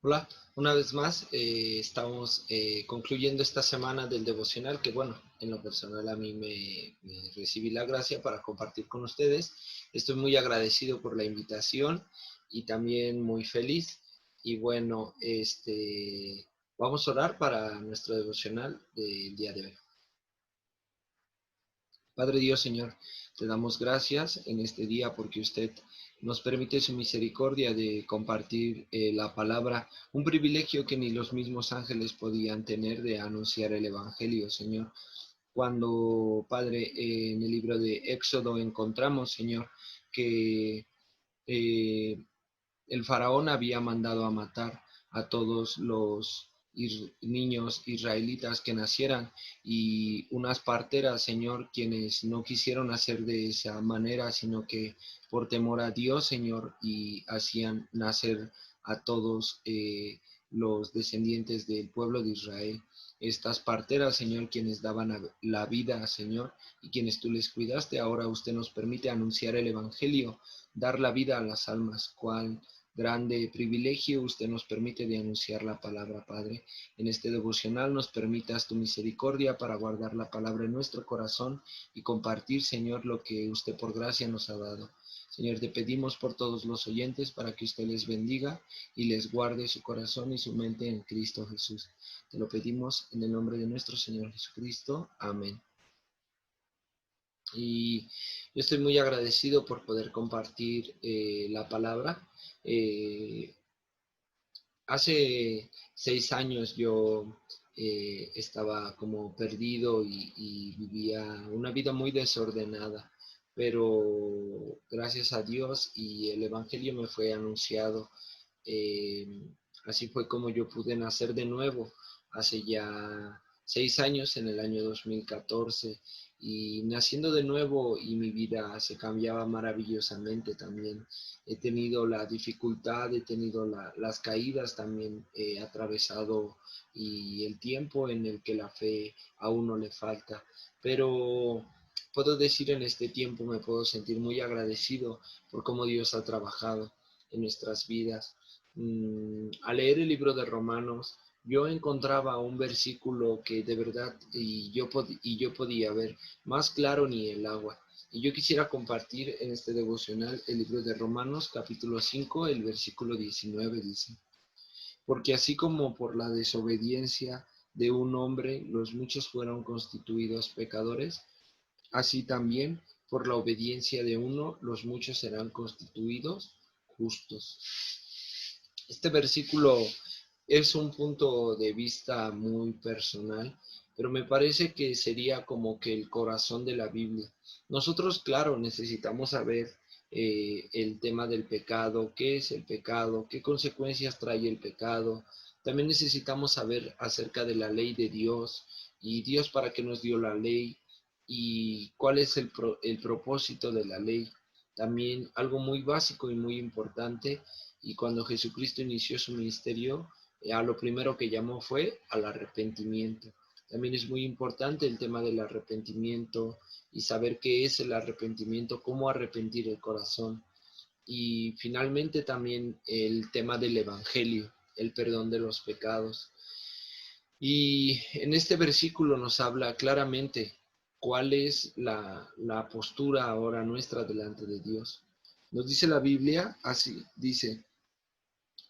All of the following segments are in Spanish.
Hola, una vez más estamos concluyendo esta semana del devocional que bueno, en lo personal a mí me recibí la gracia para compartir con ustedes. Estoy muy agradecido por la invitación y también muy feliz. Y bueno, vamos a orar para nuestro devocional del día de hoy. Padre Dios, Señor, te damos gracias en este día porque usted nos permite su misericordia de compartir la palabra, un privilegio que ni los mismos ángeles podían tener de anunciar el Evangelio, Señor. Cuando, Padre, en el libro de Éxodo encontramos, Señor, que eh, el faraón había mandado a matar a todos los niños israelitas que nacieran y unas parteras, Señor, quienes no quisieron hacer de esa manera, sino que por temor a Dios, Señor, y hacían nacer a todos los descendientes del pueblo de Israel. Estas parteras, Señor, quienes daban la vida, Señor, y quienes tú les cuidaste, ahora usted nos permite anunciar el Evangelio, dar la vida a las almas, cual grande privilegio usted nos permite de anunciar la palabra, Padre. En este devocional nos permitas tu misericordia para guardar la palabra en nuestro corazón y compartir, Señor, lo que usted por gracia nos ha dado. Señor, te pedimos por todos los oyentes para que usted les bendiga y les guarde su corazón y su mente en Cristo Jesús. Te lo pedimos en el nombre de nuestro Señor Jesucristo. Amén. Y yo estoy muy agradecido por poder compartir la palabra. Eh, Hace 6 años yo estaba como perdido y vivía una vida muy desordenada, pero gracias a Dios y el Evangelio me fue anunciado. eh, Así fue como yo pude nacer de nuevo hace ya 6 años, en el año 2014, y naciendo de nuevo y mi vida se cambiaba maravillosamente también. He tenido la dificultad, he tenido las caídas también, he atravesado y el tiempo en el que la fe a uno le falta, pero puedo decir en este tiempo me puedo sentir muy agradecido por cómo Dios ha trabajado en nuestras vidas. Al leer el libro de Romanos, yo encontraba un versículo que de verdad y yo podía ver más claro ni el agua. Y yo quisiera compartir en este devocional el libro de Romanos, capítulo 5, el versículo 19 dice: Porque así como por la desobediencia de un hombre los muchos fueron constituidos pecadores, así también por la obediencia de uno los muchos serán constituidos justos. Este versículo es un punto de vista muy personal, pero me parece que sería como que el corazón de la Biblia. Nosotros, claro, necesitamos saber el tema del pecado, qué es el pecado, qué consecuencias trae el pecado. También necesitamos saber acerca de la ley de Dios y Dios para qué nos dio la ley y cuál es el propósito de la ley. También algo muy básico y muy importante, y cuando Jesucristo inició su ministerio, a lo primero que llamó fue al arrepentimiento. También es muy importante el tema del arrepentimiento y saber qué es el arrepentimiento, cómo arrepentir el corazón. Y finalmente también el tema del Evangelio, el perdón de los pecados. Y en este versículo nos habla claramente cuál es la postura ahora nuestra delante de Dios. Nos dice la Biblia, así dice: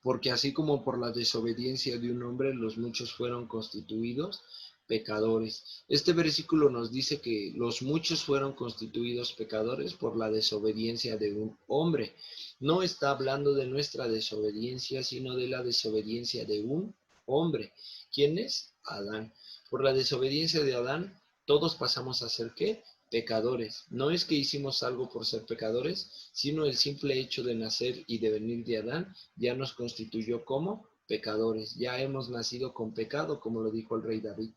porque así como por la desobediencia de un hombre los muchos fueron constituidos pecadores. Este versículo nos dice que los muchos fueron constituidos pecadores por la desobediencia de un hombre. No está hablando de nuestra desobediencia, sino de la desobediencia de un hombre. ¿Quién es? Adán. Por la desobediencia de Adán, todos pasamos a ser ¿qué? Pecadores. No es que hicimos algo por ser pecadores, sino el simple hecho de nacer y de venir de Adán ya nos constituyó como pecadores. Ya hemos nacido con pecado, como lo dijo el rey David.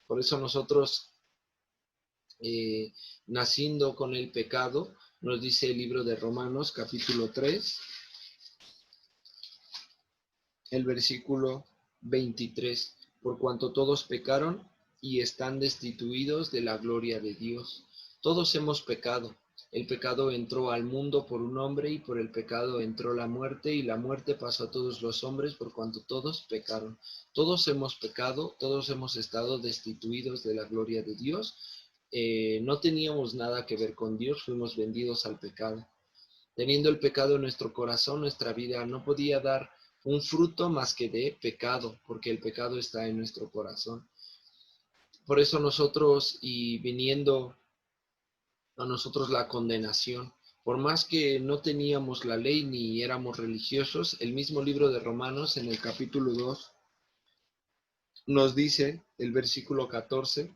Por eso nosotros, eh, naciendo con el pecado, nos dice el libro de Romanos, capítulo 3, el versículo 23: por cuanto todos pecaron y están destituidos de la gloria de Dios. Todos hemos pecado. El pecado entró al mundo por un hombre y por el pecado entró la muerte y la muerte pasó a todos los hombres por cuanto todos pecaron. Todos hemos pecado, todos hemos estado destituidos de la gloria de Dios. No teníamos nada que ver con Dios, fuimos vendidos al pecado. Teniendo el pecado en nuestro corazón, nuestra vida no podía dar un fruto más que de pecado, porque el pecado está en nuestro corazón. Por eso nosotros, y viniendo a nosotros la condenación, por más que no teníamos la ley ni éramos religiosos, el mismo libro de Romanos en el capítulo 2 nos dice, el versículo 14,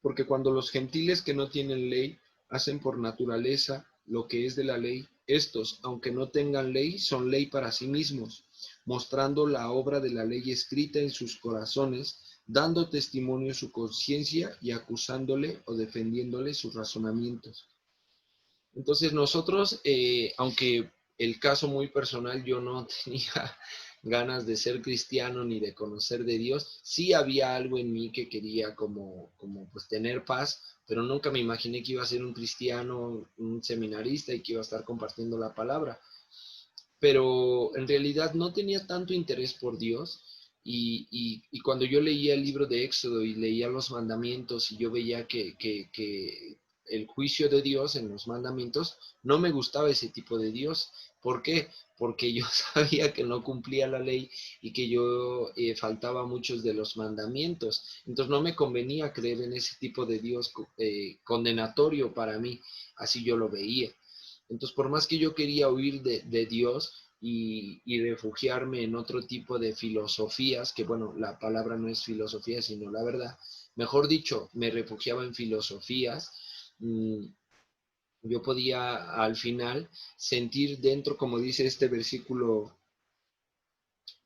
porque cuando los gentiles que no tienen ley hacen por naturaleza lo que es de la ley, estos, aunque no tengan ley, son ley para sí mismos, mostrando la obra de la ley escrita en sus corazones, dando testimonio su conciencia y acusándole o defendiéndole sus razonamientos. Entonces nosotros, aunque el caso muy personal, yo no tenía ganas de ser cristiano ni de conocer de Dios, sí había algo en mí que quería como pues tener paz, pero nunca me imaginé que iba a ser un cristiano, un seminarista y que iba a estar compartiendo la palabra. Pero en realidad no tenía tanto interés por Dios y cuando yo leía el libro de Éxodo y leía los mandamientos y yo veía que el juicio de Dios en los mandamientos, no me gustaba ese tipo de Dios. ¿Por qué? Porque yo sabía que no cumplía la ley y que yo faltaba muchos de los mandamientos. Entonces no me convenía creer en ese tipo de Dios condenatorio para mí, así yo lo veía. Entonces, por más que yo quería huir de Dios y refugiarme en otro tipo de filosofías, que bueno, la palabra no es filosofía, sino la verdad, mejor dicho, me refugiaba en filosofías, mmm, yo podía al final sentir dentro, como dice este versículo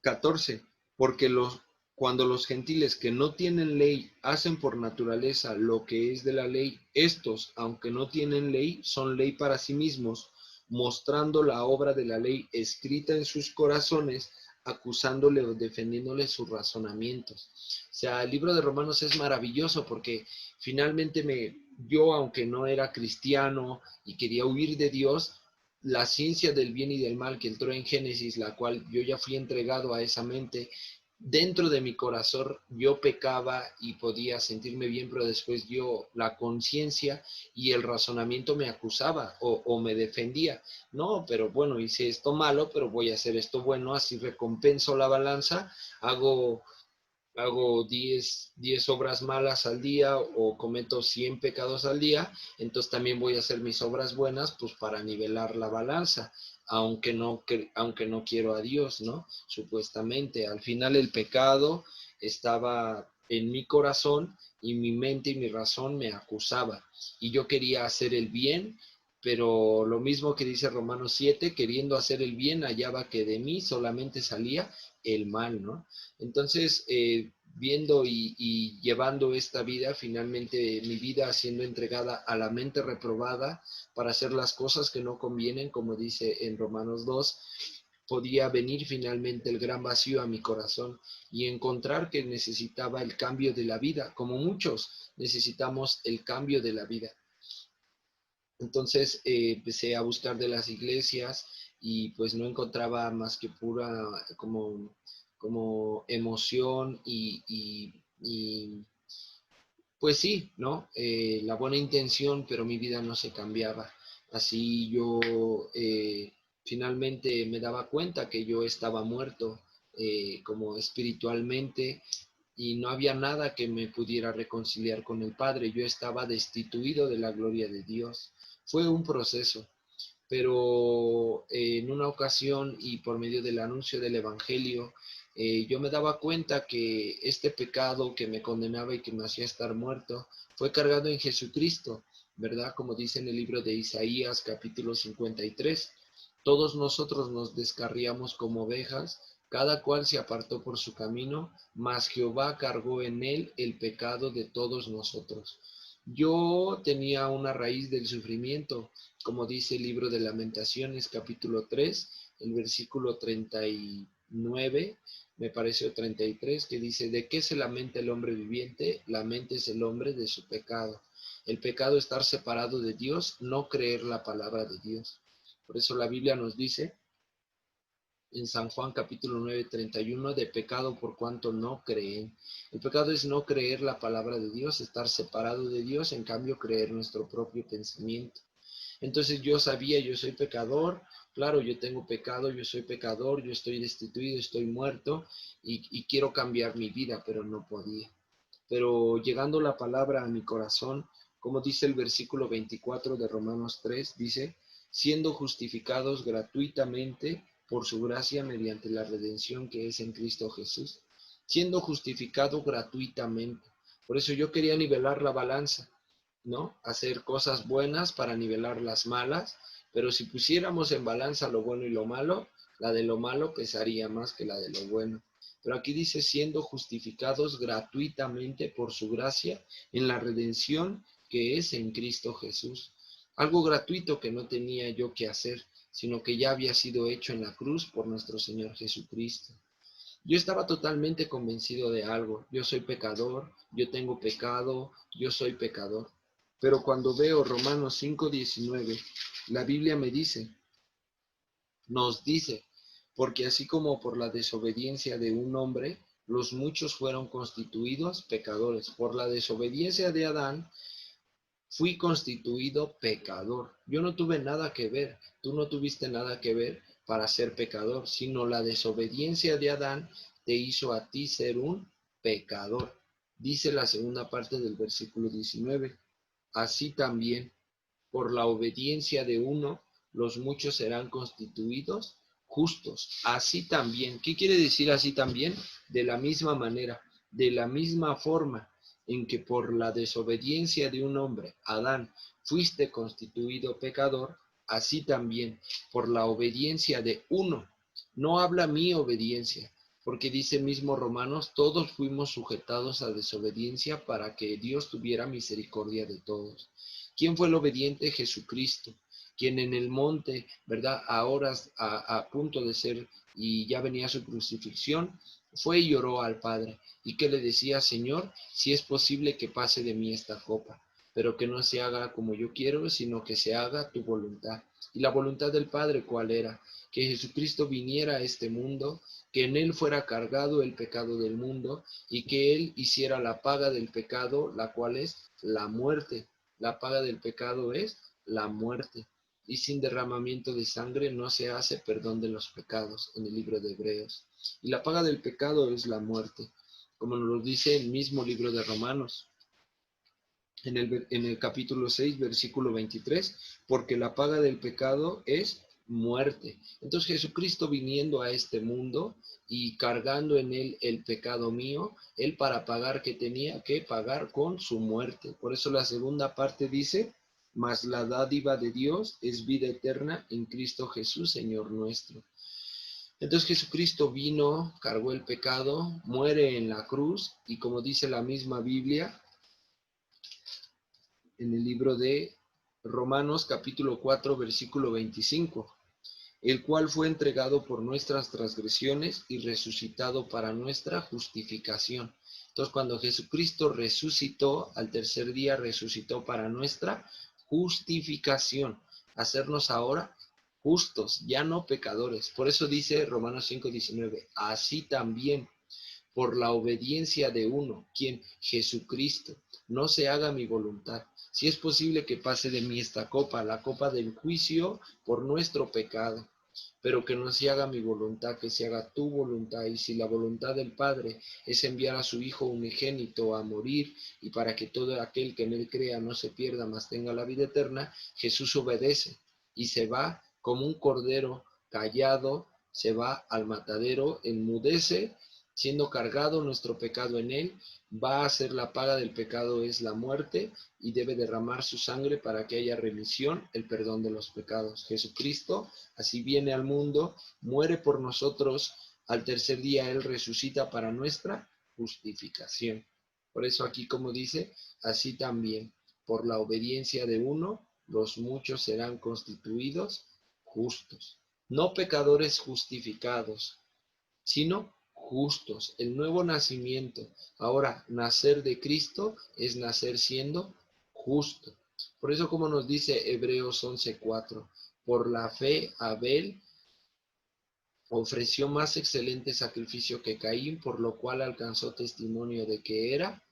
14, porque cuando los gentiles que no tienen ley hacen por naturaleza lo que es de la ley, estos, aunque no tienen ley, son ley para sí mismos, mostrando la obra de la ley escrita en sus corazones, acusándole o defendiéndole sus razonamientos. O sea, el libro de Romanos es maravilloso porque finalmente yo, aunque no era cristiano y quería huir de Dios, la ciencia del bien y del mal que entró en Génesis, la cual yo ya fui entregado a esa mente, dentro de mi corazón yo pecaba y podía sentirme bien, pero después yo, la conciencia y el razonamiento me acusaba o me defendía. No, pero bueno, hice esto malo, pero voy a hacer esto bueno, así recompenso la balanza, hago hago 10 obras malas al día o cometo 100 pecados al día, entonces también voy a hacer mis obras buenas pues para nivelar la balanza, aunque no quiero a Dios, ¿no? Supuestamente, al final el pecado estaba en mi corazón y mi mente y mi razón me acusaba y yo quería hacer el bien, pero lo mismo que dice Romanos 7, queriendo hacer el bien, hallaba que de mí solamente salía el mal, ¿no? Entonces, viendo y llevando esta vida, finalmente mi vida siendo entregada a la mente reprobada para hacer las cosas que no convienen, como dice en Romanos 2, podía venir finalmente el gran vacío a mi corazón y encontrar que necesitaba el cambio de la vida, como muchos necesitamos el cambio de la vida. Entonces empecé a buscar de las iglesias y pues no encontraba más que pura como emoción y pues sí, ¿no? La buena intención, pero mi vida no se cambiaba. Así yo finalmente me daba cuenta que yo estaba muerto como espiritualmente y no había nada que me pudiera reconciliar con el Padre. Yo estaba destituido de la gloria de Dios. Fue un proceso, pero en una ocasión y por medio del anuncio del Evangelio, yo me daba cuenta que este pecado que me condenaba y que me hacía estar muerto fue cargado en Jesucristo, ¿verdad? Como dice en el libro de Isaías capítulo 53, todos nosotros nos descarriamos como ovejas, cada cual se apartó por su camino, mas Jehová cargó en él el pecado de todos nosotros. Yo tenía una raíz del sufrimiento, como dice el libro de Lamentaciones, capítulo 3, el versículo 39, me parece, o 33, que dice, ¿de qué se lamenta el hombre viviente? Lamenta es el hombre de su pecado. El pecado es estar separado de Dios, no creer la palabra de Dios. Por eso la Biblia nos dice en San Juan capítulo 9, 31, de pecado por cuanto no creen. El pecado es no creer la palabra de Dios, estar separado de Dios, en cambio creer nuestro propio pensamiento. Entonces yo sabía, yo soy pecador, claro, yo tengo pecado, yo soy pecador, yo estoy destituido, estoy muerto y quiero cambiar mi vida, pero no podía. Pero llegando la palabra a mi corazón, como dice el versículo 24 de Romanos 3, dice, siendo justificados gratuitamente por su gracia mediante la redención que es en Cristo Jesús, siendo justificado gratuitamente. Por eso yo quería nivelar la balanza, ¿no? Hacer cosas buenas para nivelar las malas, pero si pusiéramos en balanza lo bueno y lo malo, la de lo malo pesaría más que la de lo bueno. Pero aquí dice siendo justificados gratuitamente por su gracia en la redención que es en Cristo Jesús. Algo gratuito que no tenía yo que hacer, sino que ya había sido hecho en la cruz por nuestro Señor Jesucristo. Yo estaba totalmente convencido de algo. Yo soy pecador, yo tengo pecado, yo soy pecador. Pero cuando veo Romanos 5:19, la Biblia nos dice, porque así como por la desobediencia de un hombre, los muchos fueron constituidos pecadores. Por la desobediencia de Adán, fui constituido pecador. Yo no tuve nada que ver, tú no tuviste nada que ver para ser pecador, sino la desobediencia de Adán te hizo a ti ser un pecador. Dice la segunda parte del versículo 19. Así también, por la obediencia de uno, los muchos serán constituidos justos. Así también, ¿qué quiere decir así también? De la misma manera, de la misma forma en que por la desobediencia de un hombre, Adán, fuiste constituido pecador, así también por la obediencia de uno. No habla mi obediencia, porque dice mismo Romanos, todos fuimos sujetados a desobediencia para que Dios tuviera misericordia de todos. ¿Quién fue el obediente? Jesucristo, quien en el monte, ¿verdad? Ahora a punto de ser y ya venía su crucifixión, fue y lloró al Padre. ¿Y que le decía? Señor, si es posible que pase de mí esta copa, pero que no se haga como yo quiero, sino que se haga tu voluntad. ¿Y la voluntad del Padre cuál era? Que Jesucristo viniera a este mundo, que en él fuera cargado el pecado del mundo y que él hiciera la paga del pecado, la cual es la muerte. La paga del pecado es la muerte. Y sin derramamiento de sangre no se hace perdón de los pecados, en el libro de Hebreos. Y la paga del pecado es la muerte, como nos lo dice el mismo libro de Romanos, en el capítulo 6, versículo 23, porque la paga del pecado es muerte. Entonces Jesucristo viniendo a este mundo y cargando en él el pecado mío, él para pagar que tenía que pagar con su muerte. Por eso la segunda parte dice, mas la dádiva de Dios es vida eterna en Cristo Jesús, Señor nuestro. Entonces Jesucristo vino, cargó el pecado, muere en la cruz y como dice la misma Biblia, en el libro de Romanos capítulo 4 versículo 25, el cual fue entregado por nuestras transgresiones y resucitado para nuestra justificación. Entonces cuando Jesucristo resucitó, al tercer día resucitó para nuestra justificación, hacernos ahora justos, ya no pecadores. Por eso dice Romanos 5:19, así también por la obediencia de uno, quien Jesucristo, no se haga mi voluntad. Si es posible que pase de mí esta copa, la copa del juicio por nuestro pecado, pero que no se haga mi voluntad, que se haga tu voluntad. Y si la voluntad del Padre es enviar a su Hijo unigénito a morir y para que todo aquel que en él crea no se pierda, mas tenga la vida eterna, Jesús obedece y se va como un cordero callado, se va al matadero, enmudece, siendo cargado nuestro pecado en él, va a ser la paga del pecado es la muerte y debe derramar su sangre para que haya remisión, el perdón de los pecados. Jesucristo así viene al mundo, muere por nosotros, al tercer día él resucita para nuestra justificación. Por eso aquí como dice, así también, por la obediencia de uno, los muchos serán constituidos justos. No pecadores justificados, sino justos. El nuevo nacimiento. Ahora, nacer de Cristo es nacer siendo justo. Por eso, como nos dice Hebreos 11:4, por la fe Abel ofreció más excelente sacrificio que Caín, por lo cual alcanzó testimonio de que era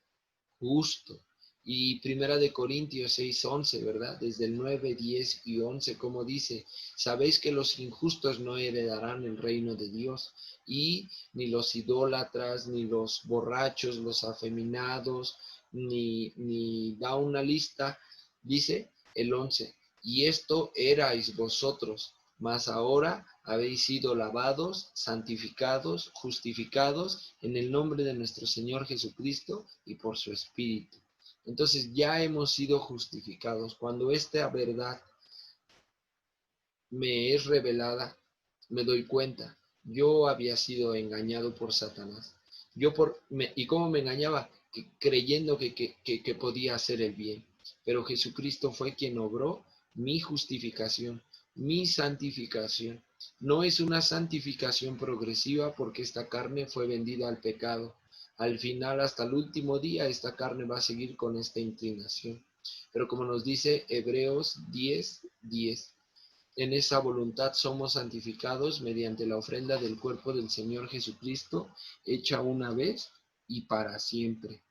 justo. Y Primera de Corintios 6:11, ¿verdad? Desde el 9, 10 y 11, como dice, sabéis que los injustos no heredarán el reino de Dios, y ni los idólatras, ni los borrachos, los afeminados, ni da una lista, dice el 11, y esto erais vosotros, mas ahora habéis sido lavados, santificados, justificados en el nombre de nuestro Señor Jesucristo y por su Espíritu. Entonces ya hemos sido justificados. Cuando esta verdad me es revelada, me doy cuenta. Yo había sido engañado por Satanás. ¿Y cómo me engañaba? Creyendo que podía hacer el bien. Pero Jesucristo fue quien obró mi justificación, mi santificación. No es una santificación progresiva porque esta carne fue vendida al pecado. Al final, hasta el último día, esta carne va a seguir con esta inclinación. Pero como nos dice Hebreos 10:10, en esa voluntad somos santificados mediante la ofrenda del cuerpo del Señor Jesucristo, hecha una vez y para siempre.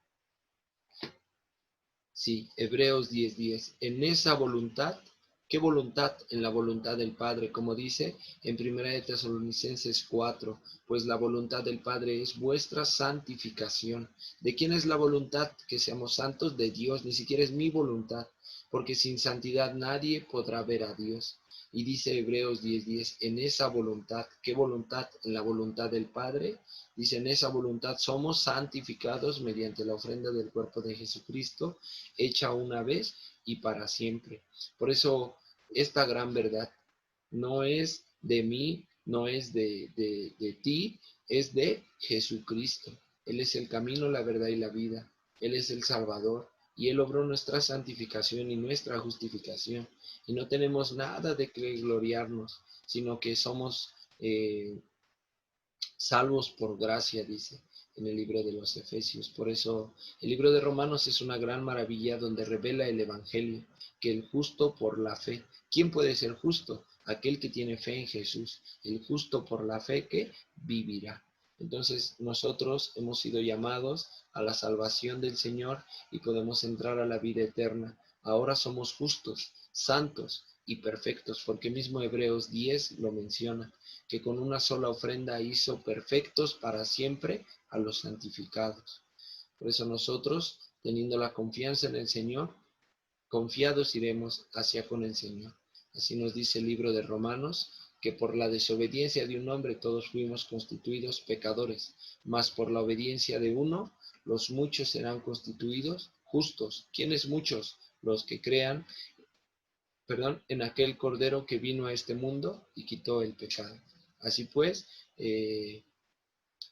Sí, Hebreos 10:10. En esa voluntad, ¿qué voluntad? En la voluntad del Padre, como dice en Primera de Tesalonicenses 4, pues la voluntad del Padre es vuestra santificación. ¿De quién es la voluntad que seamos santos? De Dios, ni siquiera es mi voluntad, porque sin santidad nadie podrá ver a Dios. Y dice Hebreos 10:10, en esa voluntad, ¿qué voluntad? En la voluntad del Padre. Dice, en esa voluntad somos santificados mediante la ofrenda del cuerpo de Jesucristo, hecha una vez y para siempre. Por eso esta gran verdad no es de mí, no es de ti, es de Jesucristo. Él es el camino, la verdad y la vida. Él es el Salvador y Él obró nuestra santificación y nuestra justificación. Y no tenemos nada de que gloriarnos, sino que somos salvos por gracia, dice en el libro de los Efesios. Por eso el libro de Romanos es una gran maravilla donde revela el Evangelio, que el justo por la fe. ¿Quién puede ser justo? Aquel que tiene fe en Jesús. El justo por la fe que vivirá. Entonces nosotros hemos sido llamados a la salvación del Señor y podemos entrar a la vida eterna. Ahora somos justos, santos y perfectos, porque mismo Hebreos 10 lo menciona, que con una sola ofrenda hizo perfectos para siempre a los santificados. Por eso nosotros, teniendo la confianza en el Señor, confiados iremos hacia con el Señor. Así nos dice el libro de Romanos, que por la desobediencia de un hombre todos fuimos constituidos pecadores, mas por la obediencia de uno los muchos serán constituidos justos. ¿Quiénes muchos? Los que crean, en aquel Cordero que vino a este mundo y quitó el pecado. Así pues,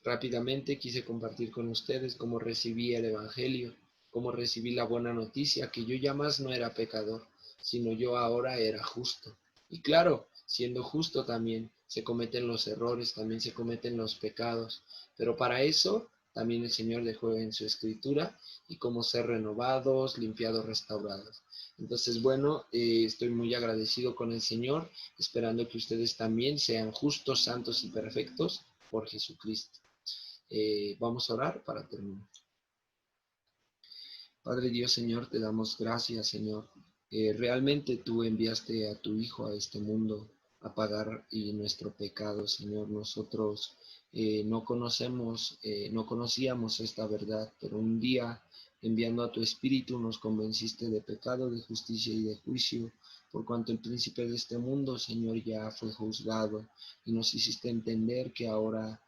rápidamente quise compartir con ustedes cómo recibí el Evangelio, cómo recibí la buena noticia, que yo ya más no era pecador, sino yo ahora era justo. Y claro, siendo justo también se cometen los errores, también se cometen los pecados, pero para eso también el Señor dejó en su escritura y cómo ser renovados, limpiados, restaurados. Entonces, bueno, estoy muy agradecido con el Señor, esperando que ustedes también sean justos, santos y perfectos por Jesucristo. Vamos a orar para terminar. Padre Dios, Señor, te damos gracias, Señor. Realmente tú enviaste a tu Hijo a este mundo a pagar nuestro pecado, Señor. Nosotros no conocíamos esta verdad, pero un día, enviando a tu Espíritu, nos convenciste de pecado, de justicia y de juicio, por cuanto el príncipe de este mundo, Señor, ya fue juzgado, y nos hiciste entender que ahora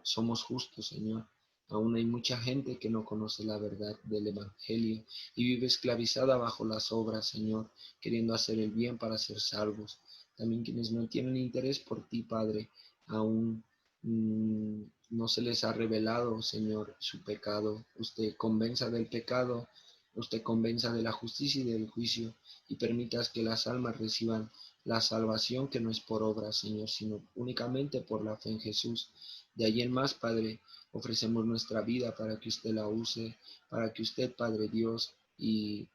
somos justos, Señor. Aún hay mucha gente que no conoce la verdad del Evangelio y vive esclavizada bajo las obras, Señor, queriendo hacer el bien para ser salvos. También quienes no tienen interés por ti, Padre, aún no se les ha revelado, Señor, su pecado. Usted convenza del pecado, usted convenza de la justicia y del juicio, y permitas que las almas reciban la salvación que no es por obra, Señor, sino únicamente por la fe en Jesús. De ahí en más, Padre, ofrecemos nuestra vida para que usted la use, para que usted, Padre Dios, y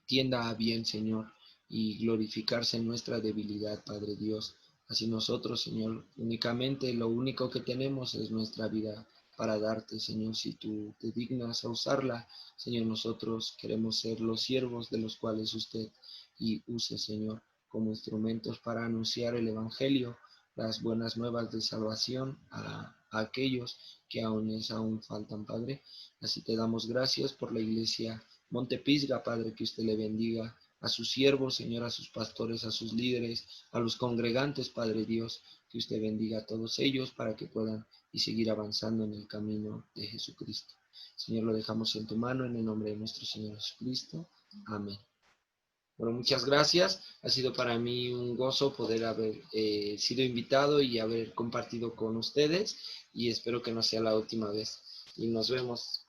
tienda a bien, Señor, y glorificarse en nuestra debilidad, Padre Dios. Así nosotros, Señor, únicamente lo único que tenemos es nuestra vida para darte, Señor. Si tú te dignas a usarla, Señor, nosotros queremos ser los siervos de los cuales usted y use, Señor, como instrumentos para anunciar el Evangelio, las buenas nuevas de salvación a aquellos que aún faltan, Padre. Así te damos gracias por la iglesia Montepisga, Padre, que usted le bendiga a sus siervos, Señor, a sus pastores, a sus líderes, a los congregantes, Padre Dios, que usted bendiga a todos ellos para que puedan y seguir avanzando en el camino de Jesucristo. Señor, lo dejamos en tu mano en el nombre de nuestro Señor Jesucristo. Amén. Bueno, muchas gracias. Ha sido para mí un gozo poder haber sido invitado y haber compartido con ustedes y espero que no sea la última vez. Y nos vemos.